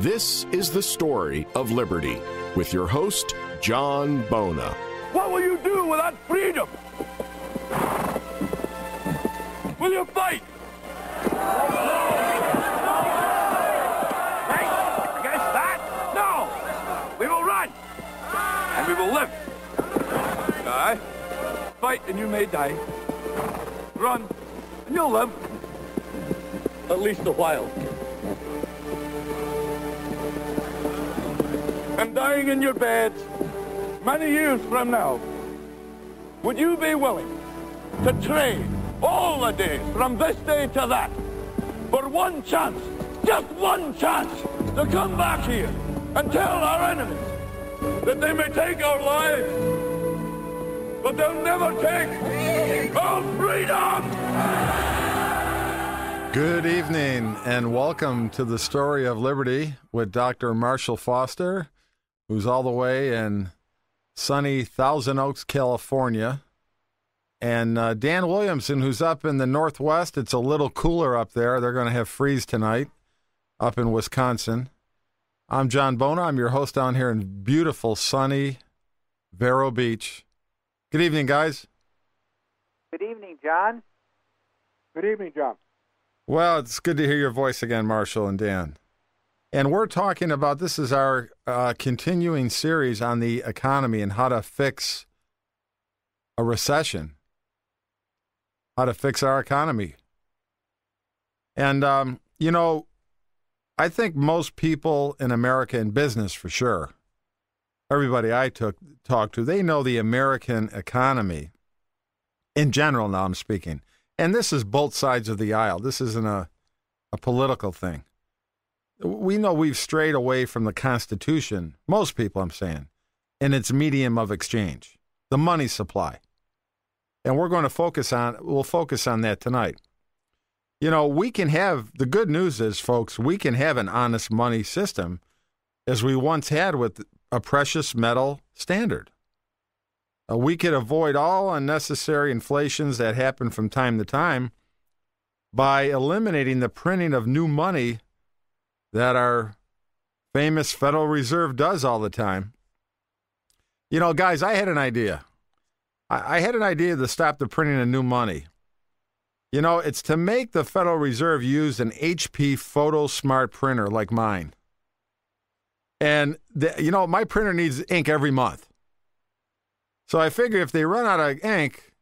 This is the story of liberty with your host, John Bona. What will you do without freedom? Will you fight? Against that? No! We will run! And we will live. Aye. Fight and you may die. Run and you'll live. At least a while. And dying in your beds many years from now, would you be willing to trade all the days from this day to that for one chance, just one chance, to come back here and tell our enemies that they may take our lives, but they'll never take our freedom? Good evening and welcome to the Story of Liberty with Dr. Marshall Foster, who's all the way in sunny Thousand Oaks, California, and Dan Williamson, who's up in the Northwest. It's a little cooler up there. They're going to have freeze tonight up in Wisconsin. I'm John Bona. I'm your host down here in beautiful, sunny Vero Beach. Good evening, guys. Good evening, John. Good evening, John. Well, it's good to hear your voice again, Marshall and Dan. And we're talking about, this is our continuing series on the economy and how to fix a recession, how to fix our economy. And, I think most people in America in business, for sure, everybody I talked to, they know the American economy in general. Now I'm speaking. And this is both sides of the aisle. This isn't a political thing. We know we've strayed away from the Constitution, most people I'm saying, in its medium of exchange, the money supply. And we'll focus on that tonight. We can have, the good news is, folks, we can have an honest money system as we once had with a precious metal standard. We could avoid all unnecessary inflations that happen from time to time by eliminating the printing of new money that our famous Federal Reserve does all the time. Guys, I had an idea. I had an idea to stop the printing of new money. It's to make the Federal Reserve use an HP Photo Smart printer like mine. And, my printer needs ink every month. So I figure if they run out of ink,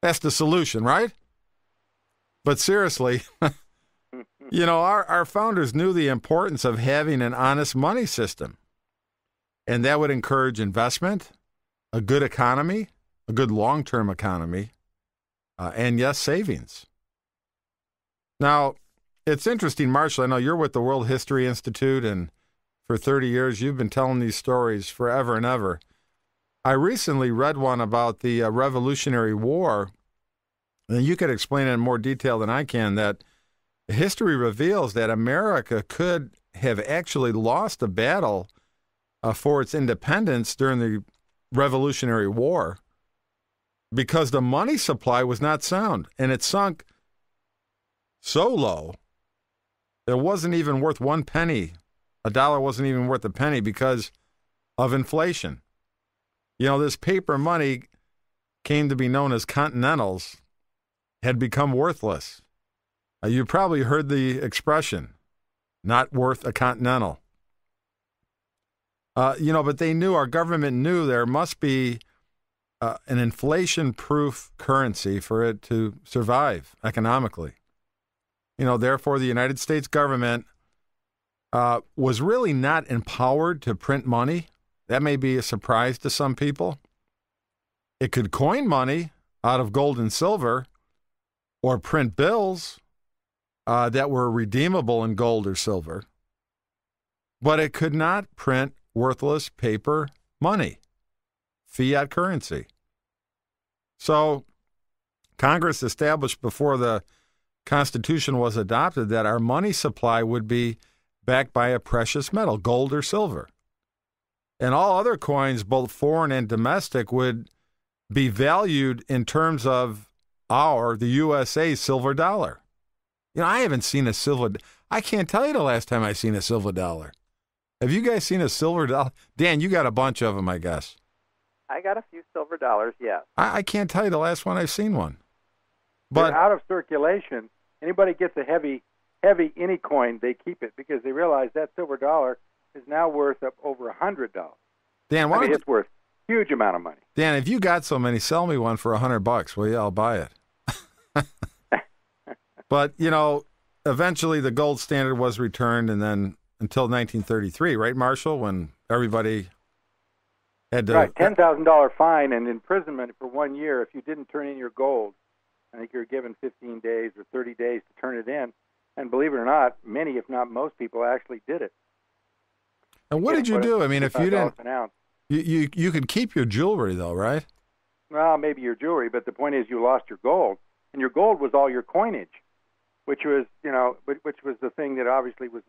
that's the solution, right? But seriously, our founders knew the importance of having an honest money system. And that would encourage investment, a good economy, a good long-term economy, and yes, savings. Now, it's interesting, Marshall, I know you're with the World History Institute, and for 30 years you've been telling these stories forever and ever. I recently read one about the Revolutionary War, and you could explain it in more detail than I can, that history reveals that America could have actually lost a battle for its independence during the Revolutionary War because the money supply was not sound, and it sunk so low it wasn't even worth 1 penny. A dollar wasn't even worth a penny because of inflation. This paper money came to be known as Continentals, had become worthless. You probably heard the expression, not worth a Continental. But they knew, our government knew there must be an inflation-proof currency for it to survive economically. Therefore, the United States government was really not empowered to print money. That may be a surprise to some people. It could coin money out of gold and silver or print bills that were redeemable in gold or silver, but it could not print worthless paper money, fiat currency. So Congress established before the Constitution was adopted that our money supply would be backed by a precious metal, gold or silver. And all other coins, both foreign and domestic, would be valued in terms of the USA silver dollar. I haven't seen a silver. I can't tell you the last time I seen a silver dollar. Have you guys seen a silver dollar? Dan, you got a bunch of them, I guess. I got a few silver dollars, yes. I can't tell you the last one I've seen one. But they're out of circulation. Anybody gets a heavy any coin, they keep it because they realize that silver dollar is now worth up over $100. Dan, it's worth a huge amount of money. Dan, if you got so many, sell me one for $100. Will you? I'll buy it. But, eventually the gold standard was returned, and then until 1933, right, Marshall, when everybody had to... Right, $10,000 fine and imprisonment for 1 year if you didn't turn in your gold. I think you're given 15 days or 30 days to turn it in. And believe it or not, many, if not most people, actually did it. And what did you do? I mean, if you didn't... You could keep your jewelry, though, right? Well, maybe your jewelry, but the point is you lost your gold. And your gold was all your coinage, which was the thing that obviously was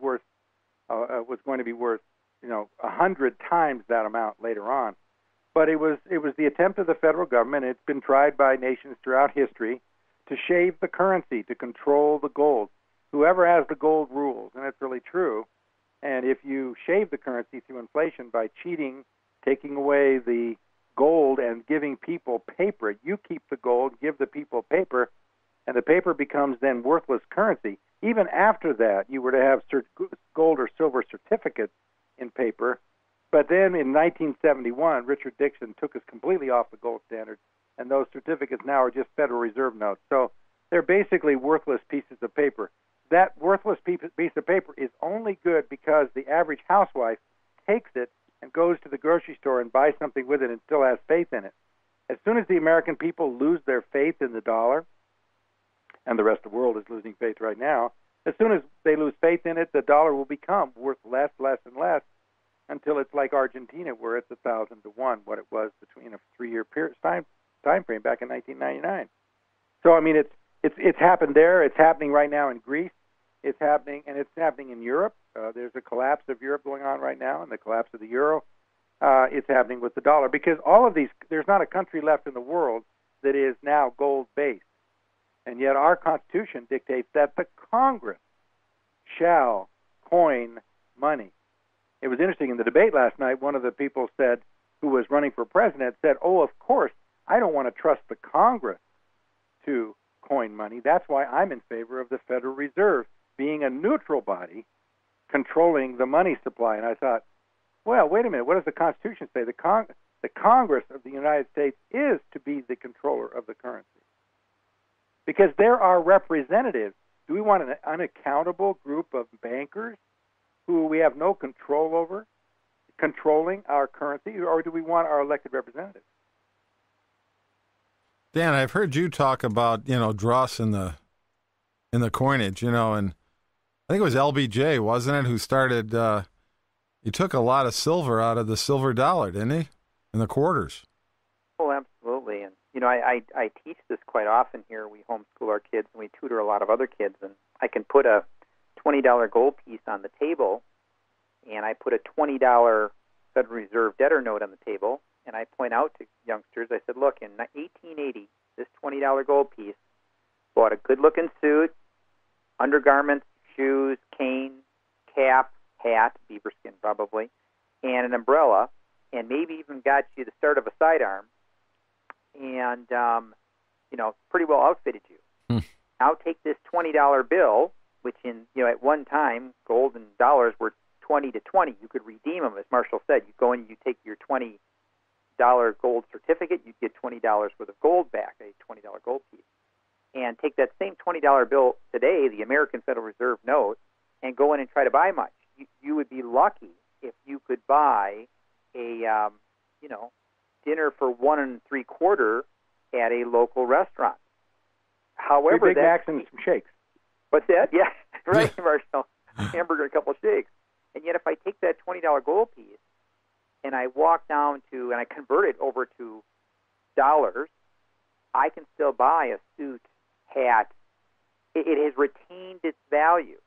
going to be worth, 100 times that amount later on. But it was the attempt of the federal government. It's been tried by nations throughout history to shave the currency, to control the gold. Whoever has the gold rules, and that's really true. And if you shave the currency through inflation by cheating, taking away the gold and giving people paper, you keep the gold, give the people paper, and the paper becomes then worthless currency. Even after that, you were to have gold or silver certificates in paper. But then in 1971, Richard Nixon took us completely off the gold standard, and those certificates now are just Federal Reserve notes. So they're basically worthless pieces of paper. That worthless piece of paper is only good because the average housewife takes it and goes to the grocery store and buys something with it and still has faith in it. As soon as the American people lose their faith in the dollar, and the rest of the world is losing faith right now, as soon as they lose faith in it, the dollar will become worth less, and less, until it's like Argentina, where it's 1,000 to 1, what it was between a 3-year time frame back in 1999. So, I mean, it's happened there. It's happening right now in Greece. It's happening, and it's happening in Europe. There's a collapse of Europe going on right now, and the collapse of the euro. It's happening with the dollar because all of these, there's not a country left in the world that is now gold-based. And yet our Constitution dictates that the Congress shall coin money. It was interesting in the debate last night, one of the people said, who was running for president, said, oh, of course, I don't want to trust the Congress to coin money. That's why I'm in favor of the Federal Reserve being a neutral body controlling the money supply. And I thought, well, wait a minute, what does the Constitution say? The Congress of the United States is to be the controller of the currency. Because there are representatives. Do we want an unaccountable group of bankers who we have no control over controlling our currency, or do we want our elected representatives? Dan, I've heard you talk about, dross in the coinage, and I think it was LBJ, wasn't it, who started, he took a lot of silver out of the silver dollar, didn't he, in the quarters? Oh, absolutely. And, I teach this quite often here. We homeschool our kids, and we tutor a lot of other kids, and I can put a $20 gold piece on the table, and I put a $20 Federal Reserve debtor note on the table, and I point out to youngsters, I said, look, in 1880, this $20 gold piece bought a good-looking suit, undergarments, shoes, cane, cap, hat, beaver skin probably, and an umbrella, and maybe even got you the start of a sidearm, and, pretty well outfitted you. Now take this $20 bill, which at one time, gold and dollars were 20 to 20. You could redeem them, as Marshall said. You go in, you take your $20 gold certificate, you get $20 worth of gold back, a $20 gold piece. And take that same $20 bill today, the American Federal Reserve note, and go in and try to buy much. You would be lucky if you could buy a, dinner for $1 3/4 at a local restaurant. However, Big Macs and some shakes. What's that? Yeah, right, Marshall. Hamburger and a couple of shakes. And yet if I take that $20 gold piece and I walk down to, and I convert it over to dollars, I can still buy a suit, hat. It has retained its value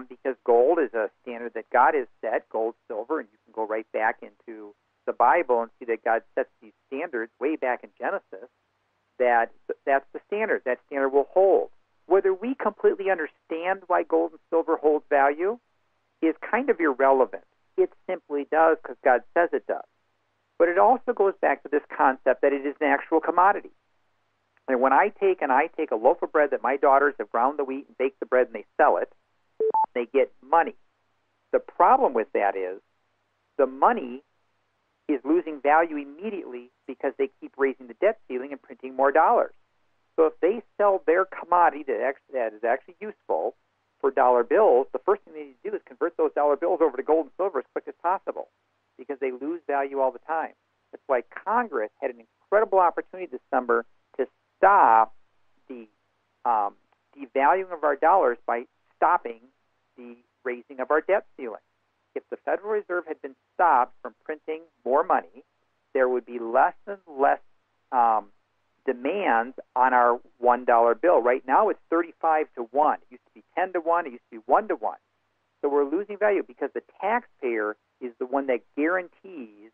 because gold is a standard that God has set, gold, silver, and you can go right back into the Bible and see that God sets these standards way back in Genesis, that's the standard. That standard will hold. Whether we completely understand why gold and silver holds value is kind of irrelevant. It simply does because God says it does. But it also goes back to this concept that it is an actual commodity. And when I take a loaf of bread that my daughters have ground the wheat and baked the bread and they sell it, they get money. The problem with that is the money is losing value immediately because they keep raising the debt ceiling and printing more dollars. So if they sell their commodity that is actually useful for dollar bills, the first thing they need to do is convert those dollar bills over to gold and silver as quick as possible because they lose value all the time. That's why Congress had an incredible opportunity this summer to stop the devaluing of our dollars by stopping the raising of our debt ceiling. If the Federal Reserve had been stopped from printing more money, there would be less and less demands on our $1 bill. Right now it's 35 to 1. It used to be 10 to 1. It used to be 1 to 1. So we're losing value because the taxpayer is the one that guarantees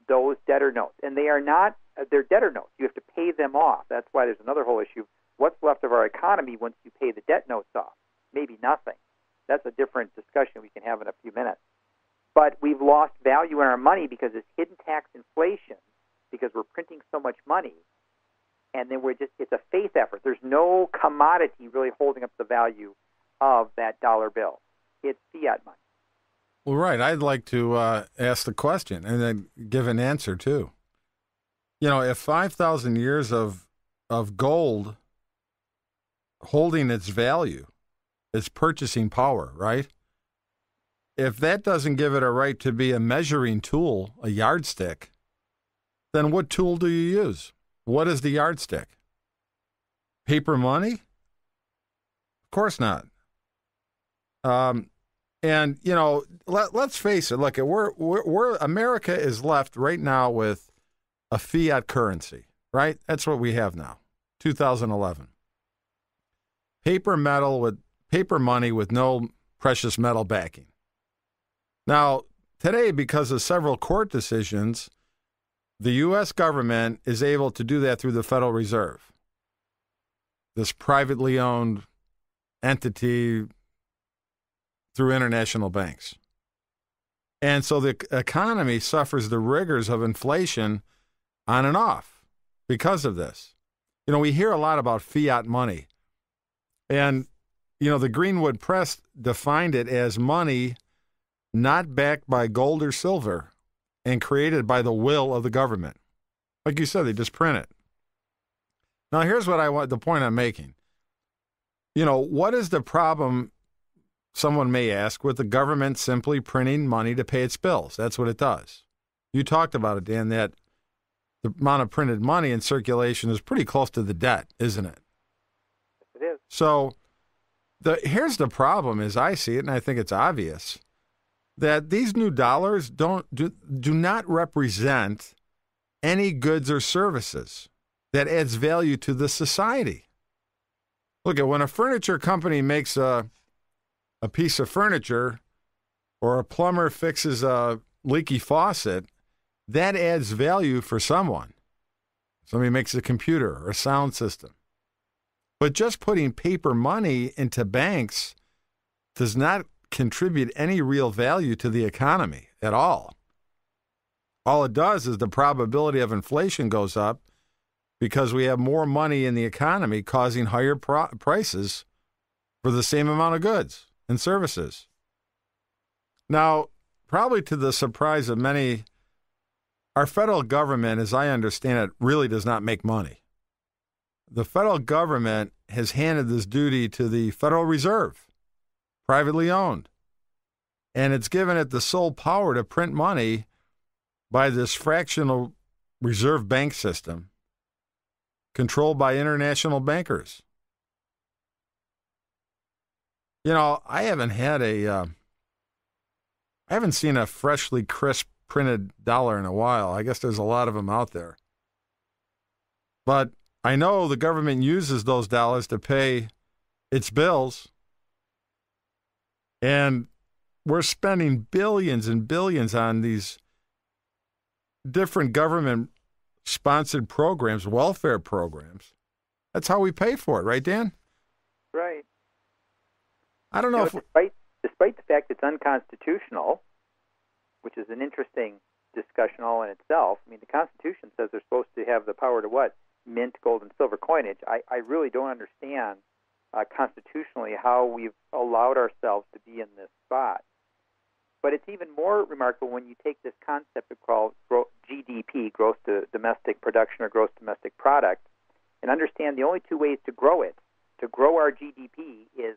those debtor notes. And they are not, they're debtor notes. You have to pay them off. That's why there's another whole issue. What's left of our economy once you pay the debt notes off? Maybe nothing. That's a different discussion we can have in a few minutes. But we've lost value in our money because it's hidden tax inflation, because we're printing so much money, and then it's a faith effort. There's no commodity really holding up the value of that dollar bill. It's fiat money. Well, right. I'd like to ask the question and then give an answer, too. You know, if 5,000 years of gold holding its value, its purchasing power, right? If that doesn't give it a right to be a measuring tool, a yardstick, then what tool do you use? What is the yardstick? Paper money? Of course not. And, you know, let's face it. Look, we're America is left right now with a fiat currency, right? That's what we have now, 2011. Paper money with no precious metal backing. Now, today, because of several court decisions, the U.S. government is able to do that through the Federal Reserve, this privately owned entity through international banks. And so the economy suffers the rigors of inflation on and off because of this. You know, we hear a lot about fiat money. And, you know, the Greenwood Press defined it as money not backed by gold or silver and created by the will of the government. Like you said, they just print it. Now, here's what the point I'm making. You know, what is the problem, someone may ask, with the government simply printing money to pay its bills? That's what it does. You talked about it, Dan, that the amount of printed money in circulation is pretty close to the debt, isn't it? It is. So here's the problem as I see it, and I think it's obvious, that these new dollars do not represent any goods or services that adds value to the society. Look, when a furniture company makes a piece of furniture or a plumber fixes a leaky faucet, that adds value for someone. Somebody makes a computer or a sound system. But just putting paper money into banks does not contribute any real value to the economy at all. All it does is the probability of inflation goes up because we have more money in the economy causing higher prices for the same amount of goods and services. Now, probably to the surprise of many, our federal government, as I understand it, really does not make money. The federal government has handed this duty to the Federal Reserve, privately owned. And it's given it the sole power to print money by this fractional reserve bank system controlled by international bankers. You know, I haven't seen a freshly crisp printed dollar in a while. I guess there's a lot of them out there. But I know the government uses those dollars to pay its bills. And we're spending billions and billions on these different government-sponsored programs, welfare programs. That's how we pay for it, right, Dan? Right. I don't know if... Despite the fact it's unconstitutional, which is an interesting discussion all in itself. I mean, the Constitution says they're supposed to have the power to what? Mint gold and silver coinage. I really don't understand constitutionally how we've allowed ourselves to be in this spot. But it's even more remarkable when you take this concept of called GDP, gross domestic production or gross domestic product, and understand the only two ways to grow it, to grow our GDP, is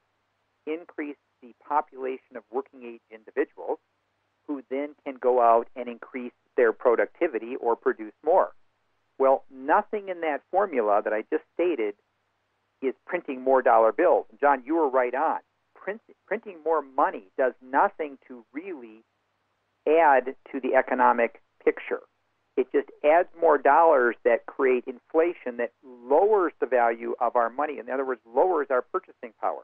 increase the population of working-age individuals who then can go out and increase their productivity or produce more. Well, nothing in that formula that I just stated is printing more dollar bills. And John, you were right on. Printing more money does nothing to really add to the economic picture. It just adds more dollars that create inflation that lowers the value of our money. In other words, lowers our purchasing power.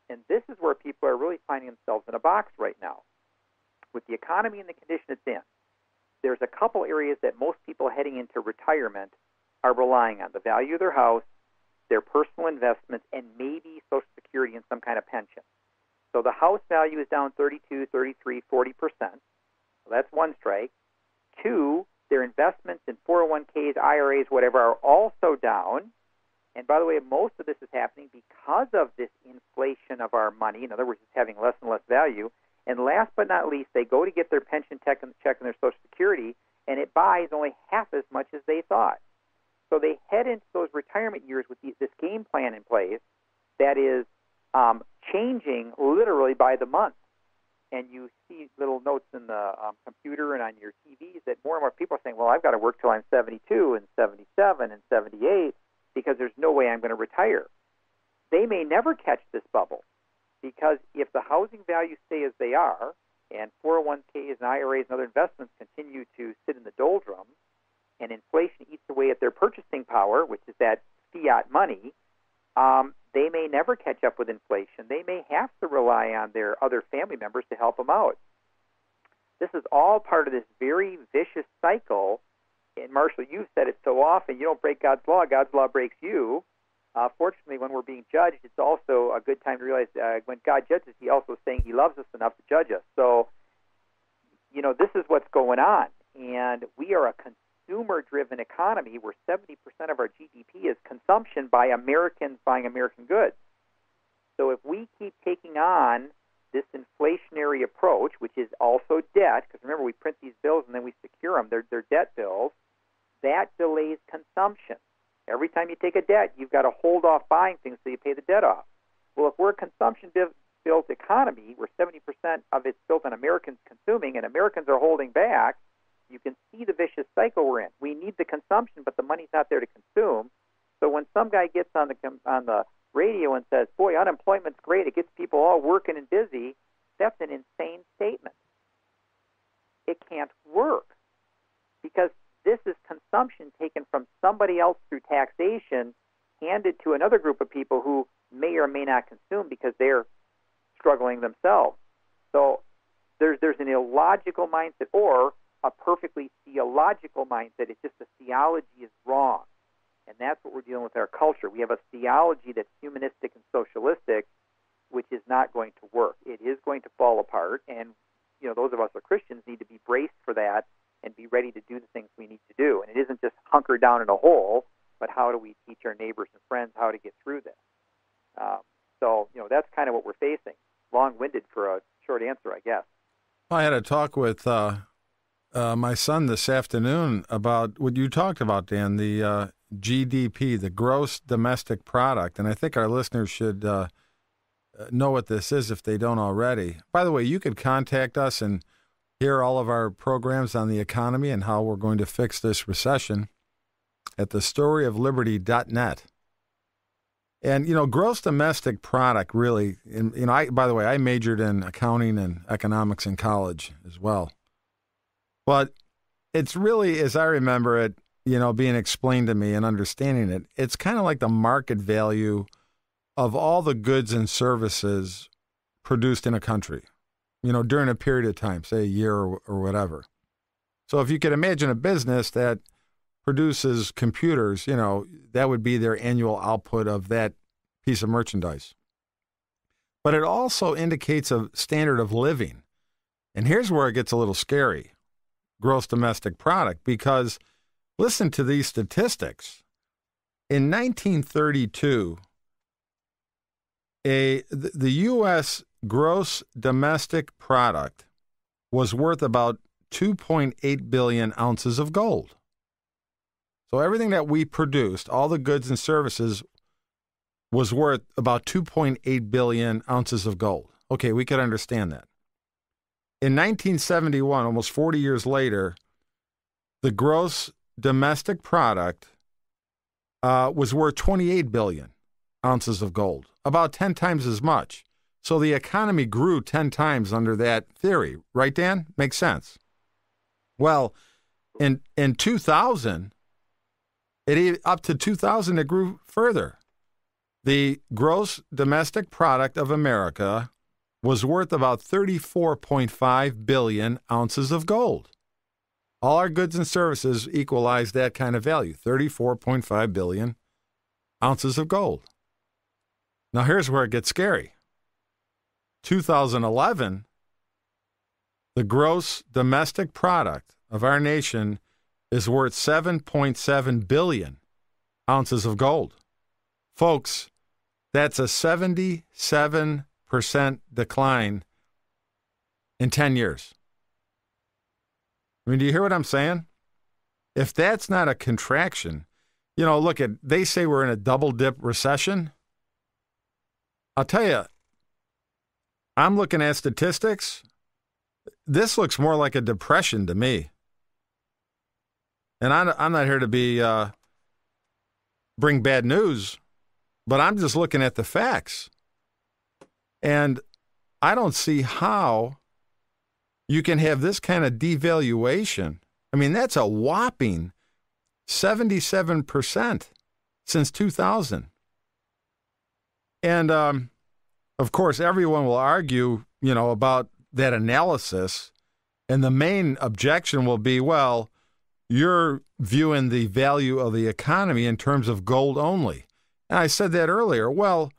And this is where people are really finding themselves in a box right now. With the economy and the condition it's in, there's a couple areas that most people heading into retirement are relying on: the value of their house, their personal investments, and maybe Social Security and some kind of pension. So the house value is down 32, 33, 40%. So that's one strike. Two, their investments in 401ks, IRAs, whatever, are also down. And by the way, most of this is happening because of this inflation of our money. In other words, it's having less and less value. And last but not least, they go to get their pension check and their Social Security, and it buys only half as much as they thought. So they head into those retirement years with this game plan in place that is changing literally by the month. And you see little notes in the computer and on your TVs that more and more people are saying, well, I've got to work till I'm 72 and 77 and 78 because there's no way I'm going to retire. They may never catch this bubble because if the housing values stay as they are and 401ks and IRAs and other investments continue to sit in the doldrums and inflation eats away at their purchasing power, which is that fiat money, they may never catch up with inflation. They may have to rely on their other family members to help them out. This is all part of this very vicious cycle. And Marshall, you've said it so often, you don't break God's law breaks you. Fortunately, when we're being judged, it's also a good time to realize when God judges, he also is saying he loves us enough to judge us. So, this is what's going on. And we are a consumer-driven economy where 70% of our GDP is consumption by Americans buying American goods. So if we keep taking on this inflationary approach, which is also debt, because remember, we print these bills and then we secure them, they're debt bills, that delays consumption. Every time you take a debt, you've got to hold off buying things so you pay the debt off. Well, if we're a consumption-built economy where 70% of it's built on Americans consuming and Americans are holding back, you can see the vicious cycle we're in. We need the consumption, but the money's not there to consume. So when some guy gets on the radio and says, boy, unemployment's great, it gets people all working and busy, that's an insane statement. It can't work because this is consumption taken from somebody else through taxation, handed to another group of people who may or may not consume because they're struggling themselves. So there's an illogical mindset or a perfectly theological mindset. It's just the theology is wrong. And that's what we're dealing with in our culture. We have a theology that's humanistic and socialistic, which is not going to work. It is going to fall apart. And, those of us who are Christians need to be braced for that and be ready to do the things we need to do. And it isn't just hunker down in a hole, but how do we teach our neighbors and friends how to get through this? So that's kind of what we're facing. Long-winded for a short answer, I guess. I had a talk with my son this afternoon about what you talked about, Dan, the GDP, the gross domestic product. And I think our listeners should know what this is if they don't already. By the way, you could contact us and hear all of our programs on the economy and how we're going to fix this recession at thestoryofliberty.net. And, gross domestic product really, by the way, I majored in accounting and economics in college as well. But it's really, as I remember it, being explained to me and understanding it, it's kind of like the market value of all the goods and services produced in a country, during a period of time, say a year or whatever. So if you could imagine a business that produces computers, that would be their annual output of that piece of merchandise. But it also indicates a standard of living. And here's where it gets a little scary. gross domestic product, because listen to these statistics. In 1932, the U.S. gross domestic product was worth about 2.8 billion ounces of gold. So everything that we produced, all the goods and services, was worth about 2.8 billion ounces of gold. Okay, we could understand that. In 1971, almost 40 years later, the gross domestic product was worth 28 billion ounces of gold, about 10 times as much. So the economy grew 10 times under that theory. Right, Dan? Makes sense. Well, in 2000, up to 2000, it grew further. The gross domestic product of America was worth about 34.5 billion ounces of gold. All our goods and services equalized that kind of value, 34.5 billion ounces of gold. Now, here's where it gets scary. 2011, the gross domestic product of our nation is worth 7.7 billion ounces of gold. Folks, that's a 77% decline in 10 years. I mean, do you hear what I'm saying? If that's not a contraction, look at, they say we're in a double dip recession. I'll tell you, I'm looking at statistics. This looks more like a depression to me. And I'm not here to bring bad news, but I'm just looking at the facts. And I don't see how you can have this kind of devaluation. I mean, that's a whopping 77% since 2000. And, of course, everyone will argue, about that analysis. And the main objection will be, well, you're viewing the value of the economy in terms of gold only. And I said that earlier. Well,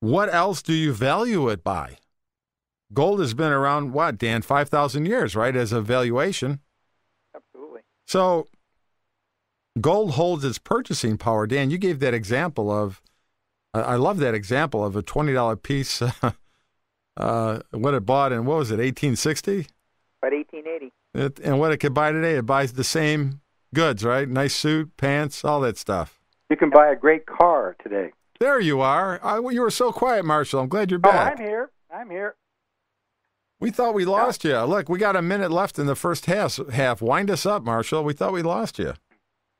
what else do you value it by? Gold has been around, what, Dan, 5,000 years, right, as a valuation? Absolutely. So gold holds its purchasing power. Dan, you gave that example of, I love that example of a $20 piece, what it bought in, what was it, 1860? About 1880. And what it could buy today, it buys the same goods, right? Nice suit, pants, all that stuff. You can buy a great car today. There you are. You were so quiet, Marshall. I'm glad you're back. Oh, I'm here. We thought we lost you. Look, we got a minute left in the first half. Wind us up, Marshall. We thought we lost you.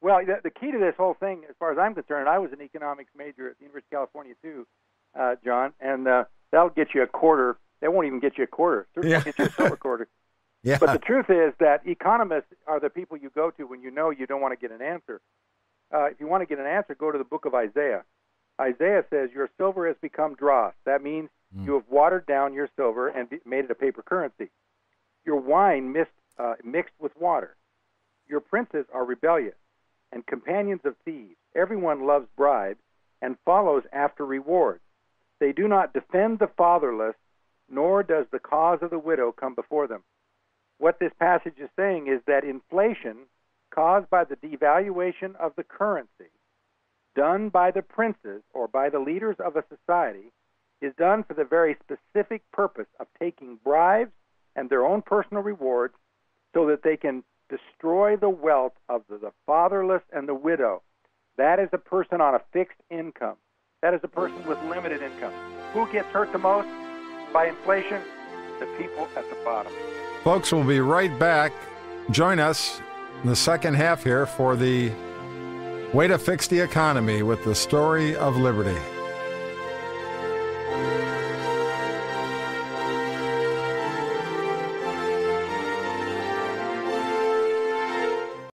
Well, the key to this whole thing, as far as I'm concerned, I was an economics major at the University of California too, John, and that'll get you a quarter. They won't even get you a quarter. Certainly get you a silver quarter. Yeah. But the truth is that economists are the people you go to when you know you don't want to get an answer. If you want to get an answer, go to the book of Isaiah. Isaiah says, your silver has become dross. That means you have watered down your silver and made it a paper currency. Your wine mixed with water. Your princes are rebellious and companions of thieves. Everyone loves bribes and follows after rewards. They do not defend the fatherless, nor does the cause of the widow come before them. What this passage is saying is that inflation caused by the devaluation of the currency, done by the princes or by the leaders of a society, is done for the very specific purpose of taking bribes and their own personal rewards so that they can destroy the wealth of the fatherless and the widow. That is a person on a fixed income. That is a person with limited income. Who gets hurt the most by inflation? The people at the bottom. Folks, we'll be right back. Join us in the second half here for the Way to Fix the Economy with the Story of Liberty.